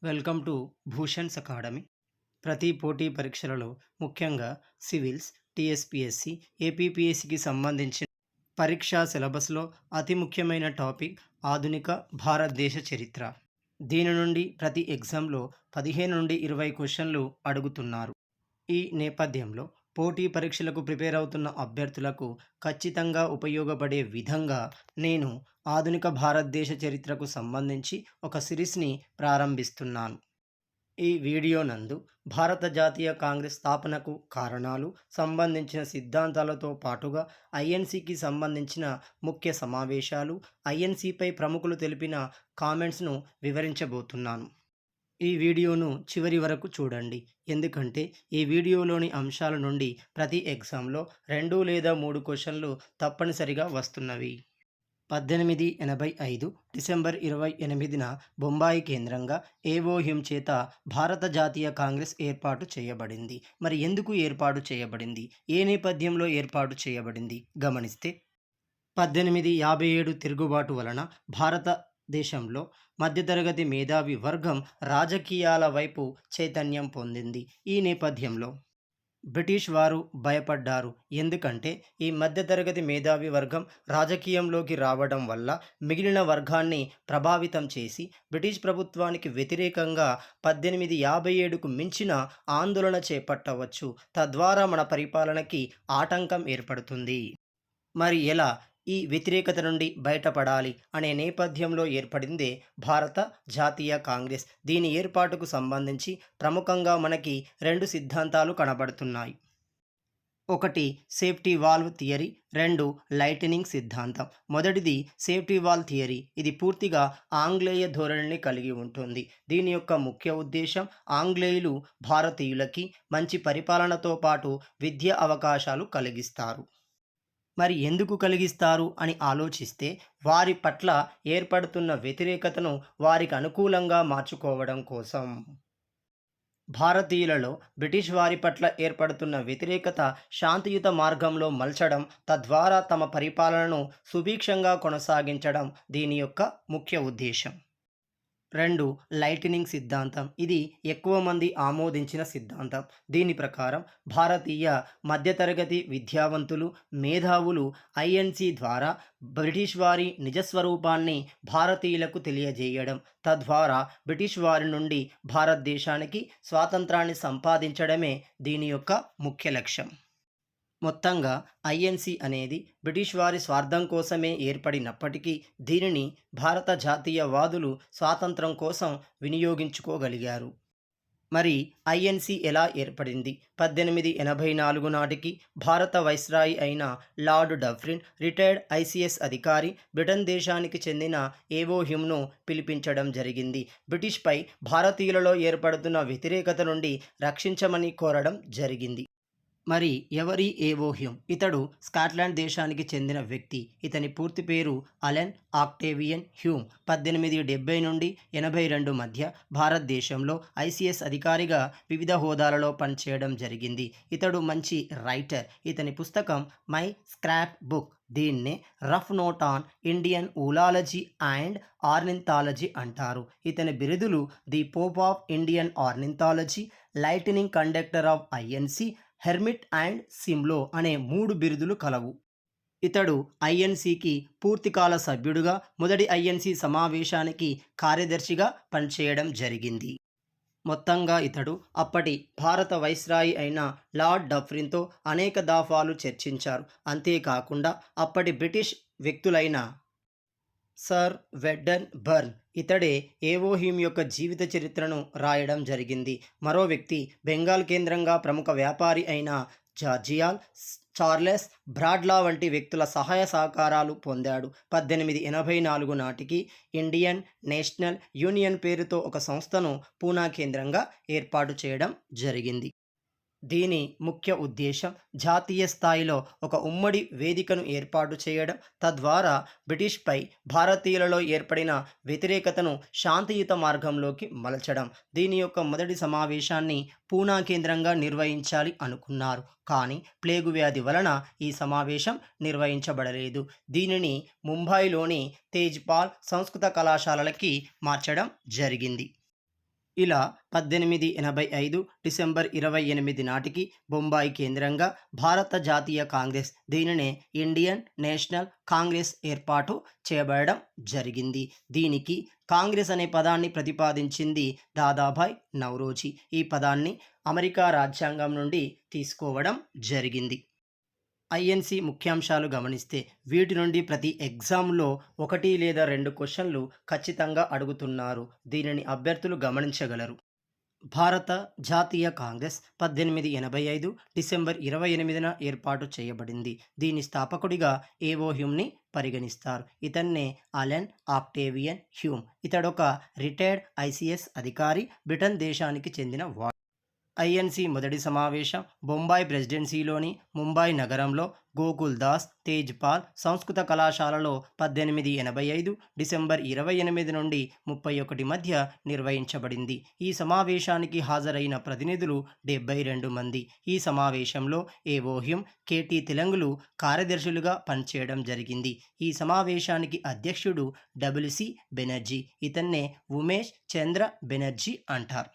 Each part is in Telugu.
Welcome to Bhushan's academy. ప్రతి పోటీ పరీక్షలలో ముఖ్యంగా సివిల్స్, టీఎస్పీఎస్సి, ఏపీపీఎస్సికి సంబంధించిన పరీక్షా సిలబస్లో అతి ముఖ్యమైన టాపిక్ ఆధునిక భారతదేశ చరిత్ర. దీని నుండి ప్రతి ఎగ్జామ్లో 15 నుండి 20 క్వశ్చన్లు అడుగుతున్నారు. ఈ నేపథ్యంలో పోటీ పరీక్షలకు ప్రిపేర్ అవుతున్న అభ్యర్థులకు ఖచ్చితంగా ఉపయోగపడే విధంగా నేను ఆధునిక భారతదేశ చరిత్రకు సంబంధించి ఒక సిరీస్ని ప్రారంభిస్తున్నాను. ఈ వీడియో నందు భారత జాతీయ కాంగ్రెస్ స్థాపనకు కారణాలు సంబంధించిన సిద్ధాంతాలతో పాటుగా ఐఎన్సికి సంబంధించిన ముఖ్య సమావేశాలు, ఐఎన్సిపై ప్రముఖులు తెలిపిన కామెంట్స్ను వివరించబోతున్నాను. ఈ వీడియోను చివరి వరకు చూడండి, ఎందుకంటే ఈ వీడియోలోని అంశాల నుండి ప్రతి ఎగ్జామ్లో 2 లేదా 3 క్వశ్చన్లు తప్పనిసరిగా వస్తున్నవి. 1885 డిసెంబర్ 28న బొంబాయి కేంద్రంగా ఏవో హ్యూమ్ చేత భారత జాతీయ కాంగ్రెస్ ఏర్పాటు చేయబడింది. మరి ఎందుకు ఏర్పాటు చేయబడింది, ఏ నేపథ్యంలో ఏర్పాటు చేయబడింది గమనిస్తే, 1857 తిరుగుబాటు వలన భారతదేశంలో మధ్యతరగతి మేధావి వర్గం రాజకీయాల వైపు చైతన్యం పొందింది. ఈ నేపథ్యంలో బ్రిటిష్ వారు భయపడ్డారు. ఎందుకంటే ఈ మధ్యతరగతి మేధావి వర్గం రాజకీయంలోకి రావడం వల్ల మిగిలిన వర్గాన్ని ప్రభావితం చేసి బ్రిటిష్ ప్రభుత్వానికి వ్యతిరేకంగా 1857కు మించిన ఆందోళన చేపట్టవచ్చు. తద్వారా మన పరిపాలనకి ఆటంకం ఏర్పడుతుంది. మరి ఎలా ఈ వ్యతిరేకత నుండి బయటపడాలి అనే నేపథ్యంలో ఏర్పడిందే భారత జాతీయ కాంగ్రెస్. దీని ఏర్పాటుకు సంబంధించి ప్రముఖంగా మనకి 2 సిద్ధాంతాలు కనబడుతున్నాయి. ఒకటి సేఫ్టీ వాల్వ్ థియరీ, 2 లైటనింగ్ సిద్ధాంతం. మొదటిది సేఫ్టీ వాల్వ్ థియరీ. ఇది పూర్తిగా ఆంగ్లేయ ధోరణిని కలిగి ఉంటుంది. దీని యొక్క ముఖ్య ఉద్దేశం ఆంగ్లేయులు భారతీయులకి మంచి పరిపాలనతో పాటు విద్యా అవకాశాలు కలిగిస్తారు. మరి ఎందుకు కలిగిస్తారు అని ఆలోచిస్తే, వారి పట్ల ఏర్పడుతున్న వ్యతిరేకతను వారికి అనుకూలంగా మార్చుకోవడం కోసం. భారతీయులలో బ్రిటిష్ వారి పట్ల ఏర్పడుతున్న వ్యతిరేకత శాంతియుత మార్గంలో మలచడం, తద్వారా తమ పరిపాలనను సుభిక్షంగా కొనసాగించడం దీని యొక్క ముఖ్య ఉద్దేశం. 2 లైటనింగ్ సిద్ధాంతం. ఇది ఎక్కువ మంది ఆమోదించిన సిద్ధాంతం. దీని ప్రకారం భారతీయ మధ్యతరగతి విద్యావంతులు, మేధావులు ఐఎన్సి ద్వారా బ్రిటిష్ వారి నిజస్వరూపాన్ని భారతీయులకు తెలియజేయడం, తద్వారా బ్రిటిష్ వారి నుండి భారతదేశానికి స్వాతంత్రాన్ని సంపాదించడమే దీని యొక్క ముఖ్య లక్ష్యం. మొత్తంగా ఐఎన్సి అనేది బ్రిటిష్ వారి స్వార్థం కోసమే ఏర్పడినప్పటికీ దీనిని భారత జాతీయవాదులు స్వాతంత్రం కోసం వినియోగించుకోగలిగారు. మరి ఐఎన్సి ఎలా ఏర్పడింది? 1884 నాటికి భారత వైస్రాయి అయిన లార్డ్ డఫ్రిన్, రిటైర్డ్ ఐసిఎస్ అధికారి, బ్రిటన్ దేశానికి చెందిన ఏవో హ్యూమ్ను పిలిపించడం జరిగింది. బ్రిటిష్పై భారతీయులలో ఏర్పడుతున్న వ్యతిరేకత నుండి రక్షించమని కోరడం జరిగింది. మరి ఎవరి ఏవో హ్యూమ్? ఇతడు స్కాట్లాండ్ దేశానికి చెందిన వ్యక్తి. ఇతని పూర్తి పేరు అలెన్ ఆక్టేవియన్ హ్యూమ్. 1870 నుండి 82 మధ్య భారతదేశంలో ఐసిఎస్ అధికారిగా వివిధ హోదాలలో పనిచేయడం జరిగింది. ఇతడు మంచి రైటర్. ఇతని పుస్తకం మై స్క్రాప్ బుక్, దీన్నే rough note on Indian oology and ornithology అంటారు. ఇతని బిరుదులు the pope of Indian ornithology, lightning conductor of INC, hermit and సిమ్లో అనే 3 బిరుదులు కలవు. ఇతడు ఐఎన్సికి పూర్తికాల సభ్యుడుగా, మొదటి ఐఎన్సి సమావేశానికి కార్యదర్శిగా పనిచేయడం జరిగింది. మొత్తంగా ఇతడు అప్పటి భారత వైస్రాయి అయిన లార్డ్ డఫ్రిన్తో అనేక దఫాలు చర్చించారు. అంతేకాకుండా అప్పటి బ్రిటిష్ వ్యక్తులైన సర్ వెడ్డన్ బర్న్, ఇతడే ఏవో హ్యూమ్ యొక్క జీవిత చరిత్రను రాయడం జరిగింది. మరో వ్యక్తి బెంగాల్ కేంద్రంగా ప్రముఖ వ్యాపారి అయిన జార్జియాల్ చార్లెస్ బ్రాడ్లా వంటి వ్యక్తుల సహాయ సహకారాలు పొందాడు. 1884 నాటికి ఇండియన్ నేషనల్ యూనియన్ పేరుతో ఒక సంస్థను పూనా కేంద్రంగా ఏర్పాటు చేయడం జరిగింది. దీని ముఖ్య ఉద్దేశం జాతీయ స్థాయిలో ఒక ఉమ్మడి వేదికను ఏర్పాటు చేయడం, తద్వారా బ్రిటిష్పై భారతీయులలో ఏర్పడిన వ్యతిరేకతను శాంతియుత మార్గంలోకి మలచడం. దీని యొక్క మొదటి సమావేశాన్ని పూనా కేంద్రంగా నిర్వహించాలి అనుకున్నారు. కానీ ప్లేగు వ్యాధి వలన ఈ సమావేశం నిర్వహించబడలేదు. దీనిని ముంబైలోని తేజ్పాల్ సంస్కృత కళాశాలలకి మార్చడం జరిగింది. ఇలా 1885 డిసెంబర్ 28 నాటికి బొంబాయి కేంద్రంగా భారత జాతీయ కాంగ్రెస్, దీనినే ఇండియన్ నేషనల్ కాంగ్రెస్ ఏర్పాటు చేయబడడం జరిగింది. దీనికి కాంగ్రెస్ అనే పదాన్ని ప్రతిపాదించింది దాదాభాయ్ నౌరోజీ. ఈ పదాన్ని అమెరికా రాజ్యాంగం నుండి తీసుకోవడం జరిగింది. ఐఎన్సి ముఖ్యాంశాలు గమనిస్తే వీటి నుండి ప్రతి ఎగ్జామ్లో 1 లేదా 2 క్వశ్చన్లు ఖచ్చితంగా అడుగుతున్నారు. దీనిని అభ్యర్థులు గమనించగలరు. భారత జాతీయ కాంగ్రెస్ 1885 డిసెంబర్ 28న ఏర్పాటు చేయబడింది. దీని స్థాపకుడిగా ఏవో హ్యూమ్ని పరిగణిస్తారు. ఇతన్నే అలెన్ ఆక్టేవియన్ హ్యూమ్. ఇతడొక రిటైర్డ్ ఐసిఎస్ అధికారి, బ్రిటన్ దేశానికి చెందిన వాడు. ఐఎన్సి మొదటి సమావేశం బొంబాయి ప్రెసిడెన్సీలోని ముంబాయి నగరంలో గోకుల్ దాస్ తేజ్పాల్ సంస్కృత కళాశాలలో 1885 డిసెంబర్ 28 నుండి 31 మధ్య నిర్వహించబడింది. ఈ సమావేశానికి హాజరైన ప్రతినిధులు 72 మంది. ఈ సమావేశంలో ఏవో హ్యూమ్, కేటీ తెలంగులు కార్యదర్శులుగా పనిచేయడం జరిగింది. ఈ సమావేశానికి అధ్యక్షుడు డబ్ల్యూసి బెనర్జీ. ఇతన్నే ఉమేష్ చంద్ర బెనర్జీ అంటారు.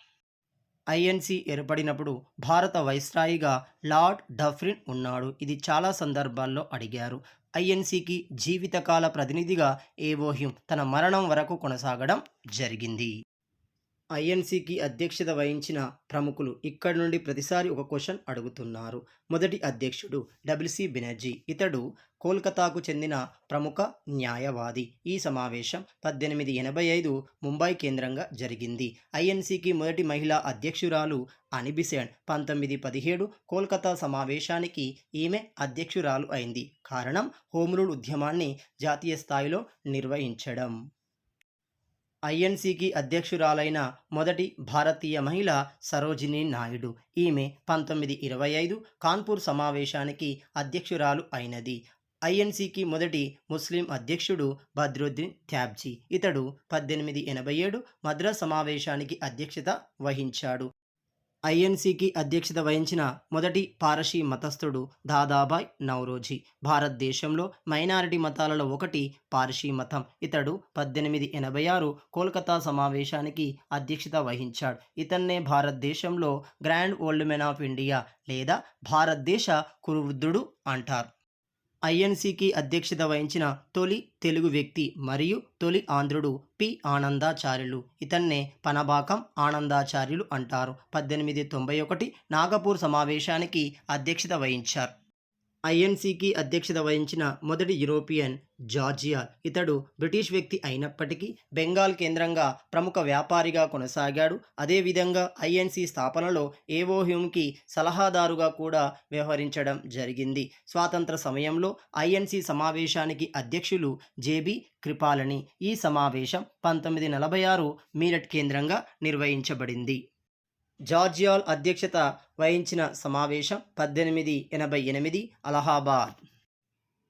ఐఎన్సి ఏర్పడినప్పుడు భారత వైస్రాయిగా లార్డ్ డఫ్రిన్ ఉన్నాడు. ఇది చాలా సందర్భాల్లో అడిగారు. ఐఎన్సికి జీవితకాల ప్రతినిధిగా ఏవో హ్యూమ్ తన మరణం వరకు కొనసాగడం జరిగింది. ఐఎన్సికి అధ్యక్షత వహించిన ప్రముఖులు. ఇక్కడ నుండి ప్రతిసారి ఒక క్వశ్చన్ అడుగుతున్నారు. మొదటి అధ్యక్షుడు డబ్ల్యూసి బెనర్జీ. ఇతడు కోల్కతాకు చెందిన ప్రముఖ న్యాయవాది. ఈ సమావేశం 1885 ముంబై కేంద్రంగా జరిగింది. ఐఎన్సికి మొదటి మహిళా అధ్యక్షురాలు అనిబిసెంట్. 1917 కోల్కతా సమావేశానికి ఈమె అధ్యక్షురాలు అయింది. కారణం హోమ్ రూల్ ఉద్యమాన్ని జాతీయ స్థాయిలో నిర్వహించడం. ఐఎన్సికి అధ్యక్షురాలైన మొదటి భారతీయ మహిళ సరోజినీ నాయుడు. ఈమె 1925 కాన్పూర్ సమావేశానికి అధ్యక్షురాలు అయినది. ఐఎన్సికి మొదటి ముస్లిం అధ్యక్షుడు బద్రుద్దీన్ త్యాబ్జీ. ఇతడు 1887 మద్రాస్ సమావేశానికి అధ్యక్షత వహించాడు. ఐఎన్సికి అధ్యక్షత వహించిన మొదటి పారసీ మతస్థుడు దాదాభాయ్ నౌరోజీ. భారతదేశంలో మైనారిటీ మతాలలో ఒకటి పారసీ మతం. ఇతడు 1886 కోల్కతా సమావేశానికి అధ్యక్షత వహించాడు. ఇతన్నే భారతదేశంలో grand old men of India లేదా భారతదేశ కురువృద్ధుడు అంటారు. ఐఎన్సికి అధ్యక్షత వహించిన తొలి తెలుగు వ్యక్తి మరియు తొలి ఆంధ్రుడు పి ఆనందాచార్యులు. ఇతన్నే పనబాకం ఆనందాచార్యులు అంటారు. 1891 నాగపూర్ సమావేశానికి అధ్యక్షత వహించారు. ఐఎన్సికి అధ్యక్షత వహించిన మొదటి యూరోపియన్ జార్జియా. ఇతడు బ్రిటిష్ వ్యక్తి అయినప్పటికీ బెంగాల్ కేంద్రంగా ప్రముఖ వ్యాపారిగా కొనసాగాడు. అదేవిధంగా ఐఎన్సి స్థాపనలో ఏవో హ్యూమ్కి సలహాదారుగా కూడా వ్యవహరించడం జరిగింది. స్వాతంత్ర సమయంలో ఐఎన్సి సమావేశానికి అధ్యక్షులు జేబీ కృపాలని. ఈ సమావేశం 1946 మీరట్ కేంద్రంగా నిర్వహించబడింది. జార్జియాల్ అధ్యక్షత వహించిన సమావేశం 1888 అలహాబాద్.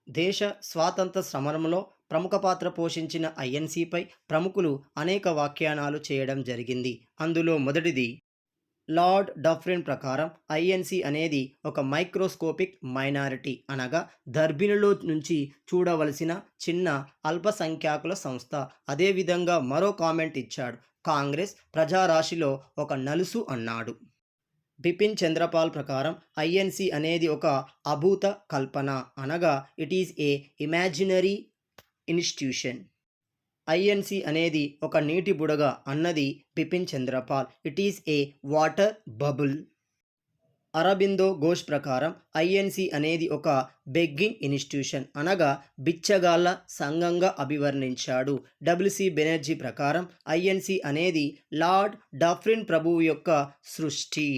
దేశ స్వాతంత్ర సమరంలో ప్రముఖ పాత్ర పోషించిన ఐఎన్సిపై ప్రముఖులు అనేక వ్యాఖ్యానాలు చేయడం జరిగింది. అందులో మొదటిది లార్డ్ డఫ్రిన్ ప్రకారం ఐఎన్సి అనేది ఒక మైక్రోస్కోపిక్ మైనారిటీ, అనగా దర్బినుల నుంచి చూడవలసిన చిన్న అల్పసంఖ్యాకుల సంస్థ. అదేవిధంగా మరో కామెంట్ ఇచ్చాడు. కాంగ్రెస్ ప్రజారాశిలో ఒక నలుసు అన్నాడు. బిపిన్ చంద్రపాల్ ప్రకారం ఐఎన్సి అనేది ఒక అభూత కల్పన, అనగా it is a imaginary institution. INC అనేది ఒక నీటి బుడగ అన్నది Bipin Chanderpaul. It is a water bubble. Aurobindo Ghosh ప్రకారం ఐఎన్సి అనేది ఒక బెగ్గింగ్ ఇన్స్టిట్యూషన్, అనగా బిచ్చగాళ్ళ సంఘంగా అభివర్ణించాడు. డబ్ల్యూసి బెనర్జీ ప్రకారం ఐఎన్సి అనేది లార్డ్ డఫ్రిన్ ప్రభువు యొక్క సృష్టి.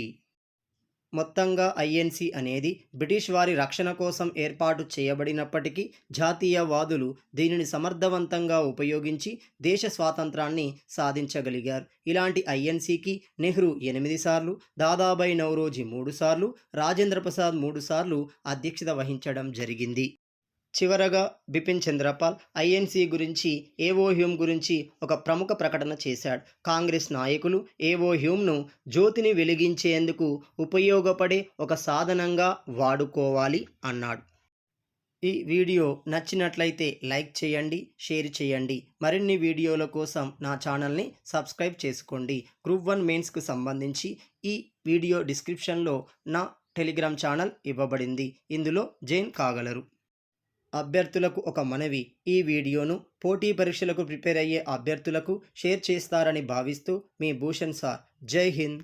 మొత్తంగా ఐఎన్సి అనేది బ్రిటిష్ వారి రక్షణ కోసం ఏర్పాటు చేయబడినప్పటికీ జాతీయవాదులు దీనిని సమర్థవంతంగా ఉపయోగించి దేశ స్వాతంత్రాన్ని సాధించగలిగారు. ఇలాంటి ఐఎన్సికి నెహ్రూ 8 సార్లు, దాదాభాయ్ నౌరోజీ 3 సార్లు, రాజేంద్ర ప్రసాద్ 3 సార్లు అధ్యక్షత వహించడం జరిగింది. చివరగా బిపిన్ చంద్రపాల్ ఐఎన్సి గురించి, ఏవో హ్యూమ్ గురించి ఒక ప్రముఖ ప్రకటన చేశాడు. కాంగ్రెస్ నాయకులు ఏవో హ్యూమ్ను జ్యోతిని వెలిగించేందుకు ఉపయోగపడే ఒక సాధనంగా వాడుకోవాలి అన్నాడు. ఈ వీడియో నచ్చినట్లయితే లైక్ చేయండి, షేర్ చేయండి. మరిన్ని వీడియోల కోసం నా ఛానల్ని సబ్స్క్రైబ్ చేసుకోండి. గ్రూప్ 1 మెయిన్స్కు సంబంధించి ఈ వీడియో డిస్క్రిప్షన్లో నా టెలిగ్రామ్ ఛానల్ ఇవ్వబడింది. ఇందులో జాయిన్ కాగలరు. అభ్యర్థులకు ఒక మనవి, ఈ వీడియోను పోటీ పరీక్షలకు ప్రిపేర్ అయ్యే అభ్యర్థులకు షేర్ చేస్తారని భావిస్తూ మీ భూషణ్ సార్. జై హింద్.